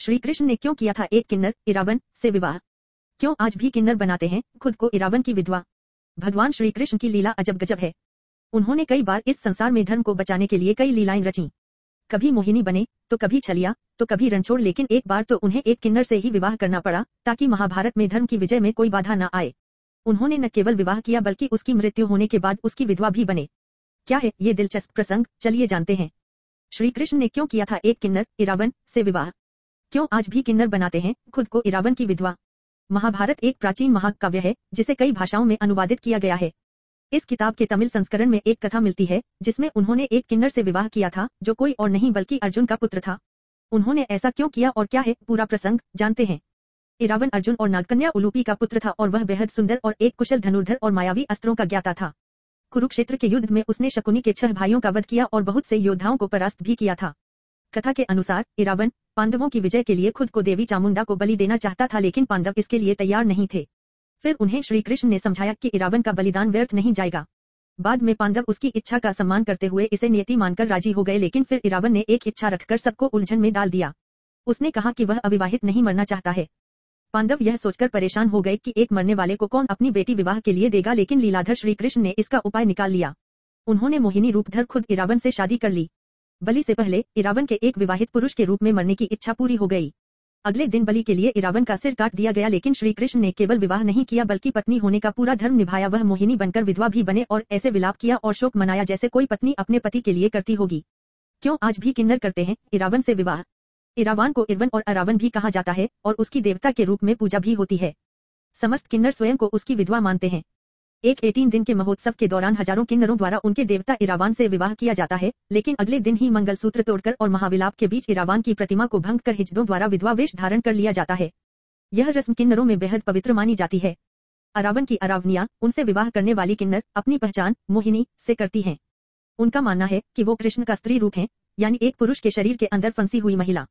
श्री कृष्ण ने क्यों किया था एक किन्नर इरावन से विवाह? क्यों आज भी किन्नर बनाते हैं खुद को इरावन की विधवा? भगवान श्री कृष्ण की लीला अजब गजब है। उन्होंने कई बार इस संसार में धर्म को बचाने के लिए कई लीलाएं रची। कभी मोहिनी बने तो कभी छलिया तो कभी रणछोड़, लेकिन एक बार तो उन्हें एक किन्नर से ही विवाह करना पड़ा ताकि महाभारत में धर्म की विजय में कोई बाधा न आए। उन्होंने न केवल विवाह किया बल्कि उसकी मृत्यु होने के बाद उसकी विधवा भी बने। क्या है ये दिलचस्प प्रसंग, चलिए जानते हैं। श्री कृष्ण ने क्यों किया था एक किन्नर इरावन से विवाह? क्यों आज भी किन्नर बनाते हैं खुद को इरावन की विधवा? महाभारत एक प्राचीन महाकाव्य है जिसे कई भाषाओं में अनुवादित किया गया है। इस किताब के तमिल संस्करण में एक कथा मिलती है जिसमें उन्होंने एक किन्नर से विवाह किया था जो कोई और नहीं बल्कि अर्जुन का पुत्र था। उन्होंने ऐसा क्यों किया और क्या है पूरा प्रसंग, जानते हैं। इरावन अर्जुन और नागकन्या उलूपी का पुत्र था और वह बेहद सुंदर और एक कुशल धनुर्धर और मायावी अस्त्रों का ज्ञाता था। कुरुक्षेत्र के युद्ध में उसने शकुनी के 6 भाइयों का वध किया और बहुत से योद्धाओं को परास्त भी किया था। कथा के अनुसार इरावन पांडवों की विजय के लिए खुद को देवी चामुंडा को बलि देना चाहता था, लेकिन पांडव इसके लिए तैयार नहीं थे। फिर उन्हें श्री कृष्ण ने समझाया कि इरावन का बलिदान व्यर्थ नहीं जाएगा। बाद में पांडव उसकी इच्छा का सम्मान करते हुए इसे नियति मानकर राजी हो गए, लेकिन फिर इरावन ने एक इच्छा रखकर सबको उलझन में डाल दिया। उसने कहा कि वह अविवाहित नहीं मरना चाहता है। पांडव यह सोचकर परेशान हो गए कि एक मरने वाले को कौन अपनी बेटी विवाह के लिए देगा, लेकिन लीलाधर श्री कृष्ण ने इसका उपाय निकाल लिया। उन्होंने मोहिनी रूप धर खुद इरावन से शादी कर ली। बलि से पहले इरावन के एक विवाहित पुरुष के रूप में मरने की इच्छा पूरी हो गई। अगले दिन बलि के लिए इरावन का सिर काट दिया गया, लेकिन श्री कृष्ण ने केवल विवाह नहीं किया बल्कि पत्नी होने का पूरा धर्म निभाया। वह मोहिनी बनकर विधवा भी बने और ऐसे विलाप किया और शोक मनाया जैसे कोई पत्नी अपने पति के लिए करती होगी। क्यों आज भी किन्नर करते हैं इरावन से विवाह? इरावान को इरवन और अरावन भी कहा जाता है और उसकी देवता के रूप में पूजा भी होती है। समस्त किन्नर स्वयं को उसकी विधवा मानते हैं। एक 18 दिन के महोत्सव के दौरान हजारों किन्नरों द्वारा उनके देवता इरावान से विवाह किया जाता है, लेकिन अगले दिन ही मंगलसूत्र तोड़कर और महाविलाप के बीच इरावान की प्रतिमा को भंग कर हिजड़ों द्वारा विधवा वेश धारण कर लिया जाता है। यह रस्म किन्नरों में बेहद पवित्र मानी जाती है। अरावन की अरावनिया, उनसे विवाह करने वाली किन्नर, अपनी पहचान मोहिनी से करती हैं। उनका मानना है कि वो कृष्ण का स्त्री रूप है, यानी एक पुरुष के शरीर के अंदर फंसी हुई महिला।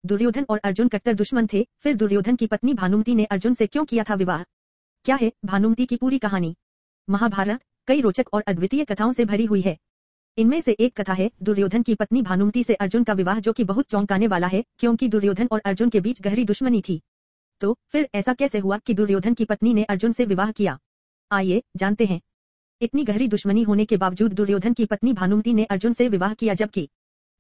दुर्योधन और अर्जुन कट्टर दुश्मन थे। फिर दुर्योधन की पत्नी भानुमति ने अर्जुन से क्यों किया था विवाह? क्या है भानुमति की पूरी कहानी? महाभारत कई रोचक और अद्वितीय कथाओं से भरी हुई है। इनमें से एक कथा है दुर्योधन की पत्नी भानुमति से अर्जुन का विवाह, जो कि बहुत चौंकाने वाला है क्योंकि दुर्योधन और अर्जुन के बीच गहरी दुश्मनी थी। तो फिर ऐसा कैसे हुआ कि दुर्योधन की पत्नी ने अर्जुन से विवाह किया? आइए जानते हैं। इतनी गहरी दुश्मनी होने के बावजूद दुर्योधन की पत्नी भानुमति ने अर्जुन से विवाह किया, जबकि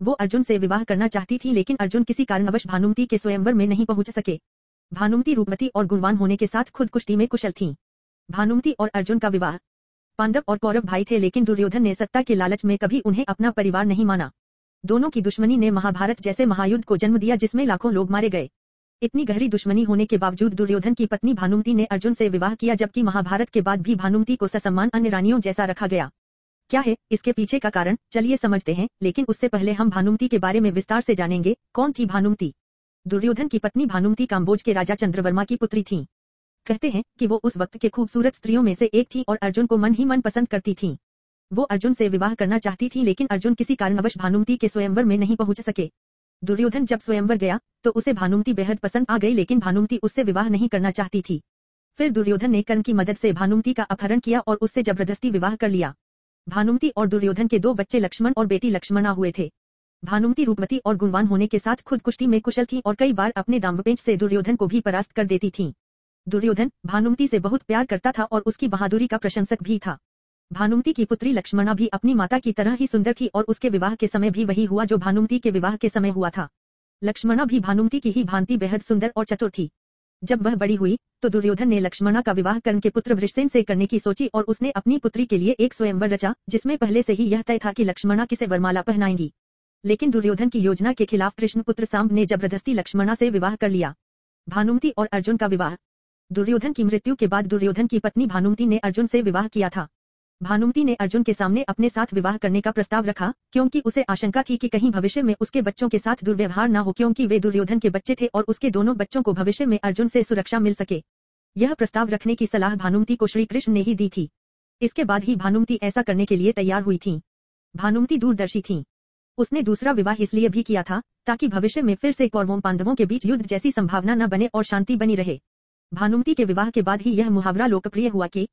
वो अर्जुन से विवाह करना चाहती थी, लेकिन अर्जुन किसी कारणवश भानुमति के स्वयंवर में नहीं पहुंच सके। भानुमति रूपवती और गुणवान होने के साथ खुद कुश्ती में कुशल थीं। भानुमति और अर्जुन का विवाह। पांडव और कौरव भाई थे, लेकिन दुर्योधन ने सत्ता के लालच में कभी उन्हें अपना परिवार नहीं माना। दोनों की दुश्मनी ने महाभारत जैसे महायुद्ध को जन्म दिया जिसमें लाखों लोग मारे गए। इतनी गहरी दुश्मनी होने के बावजूद दुर्योधन की पत्नी भानुमति ने अर्जुन से विवाह किया, जबकि महाभारत के बाद भी भानुमति को ससम्मान अन्य रानियों जैसा रखा गया। क्या है इसके पीछे का कारण, चलिए समझते हैं, लेकिन उससे पहले हम भानुमति के बारे में विस्तार से जानेंगे। कौन थी भानुमति? दुर्योधन की पत्नी भानुमति काम्बोज के राजा चंद्रवर्मा की पुत्री थीं। कहते हैं कि वो उस वक्त के खूबसूरत स्त्रियों में से एक थी और अर्जुन को मन ही मन पसंद करती थीं। वो अर्जुन से विवाह करना चाहती थी, लेकिन अर्जुन किसी कारणवश भानुमति के स्वयंवर में नहीं पहुंच सके। दुर्योधन जब स्वयंवर गया तो उसे भानुमति बेहद पसंद आ गई, लेकिन भानुमति उससे विवाह नहीं करना चाहती थी। फिर दुर्योधन ने कर्ण की मदद से भानुमति का अपहरण किया और उससे जबरदस्ती विवाह कर लिया। भानुमति और दुर्योधन के 2 बच्चे लक्ष्मण और बेटी लक्ष्मणा हुए थे। भानुमति रूपवती और गुणवान होने के साथ खुद कुश्ती में कुशल थी और कई बार अपने दांवपेच से दुर्योधन को भी परास्त कर देती थीं। दुर्योधन भानुमति से बहुत प्यार करता था और उसकी बहादुरी का प्रशंसक भी था। भानुमति की पुत्री लक्ष्मणा भी अपनी माता की तरह ही सुंदर थी और उसके विवाह के समय भी वही हुआ जो भानुमति के विवाह के समय हुआ था। लक्ष्मणा भी भानुमति की ही भांति बेहद सुंदर और चतुर थी। जब वह बड़ी हुई तो दुर्योधन ने लक्ष्मणा का विवाह कर्ण के पुत्र वृषसेन से करने की सोची और उसने अपनी पुत्री के लिए एक स्वयंवर रचा, जिसमें पहले से ही यह तय था कि लक्ष्मणा किसे वरमाला पहनाएंगी। लेकिन दुर्योधन की योजना के खिलाफ कृष्णपुत्र सांब ने जबरदस्ती लक्ष्मणा से विवाह कर लिया। भानुमति और अर्जुन का विवाह। दुर्योधन की मृत्यु के बाद दुर्योधन की पत्नी भानुमति ने अर्जुन से विवाह किया था। भानुमति ने अर्जुन के सामने अपने साथ विवाह करने का प्रस्ताव रखा, क्योंकि उसे आशंका थी कि कहीं भविष्य में उसके बच्चों के साथ दुर्व्यवहार न हो, क्योंकि वे दुर्योधन के बच्चे थे और उसके दोनों बच्चों को भविष्य में अर्जुन से सुरक्षा मिल सके। यह प्रस्ताव रखने की सलाह भानुमति को श्री कृष्ण ने ही दी थी। इसके बाद ही भानुमति ऐसा करने के लिए तैयार हुई थी। भानुमति दूरदर्शी थी। उसने दूसरा विवाह इसलिए भी किया था ताकि भविष्य में फिर से कौरवों पांडवों के बीच युद्ध जैसी संभावना न बने और शांति बनी रहे। भानुमति के विवाह के बाद ही यह मुहावरा लोकप्रिय हुआ कि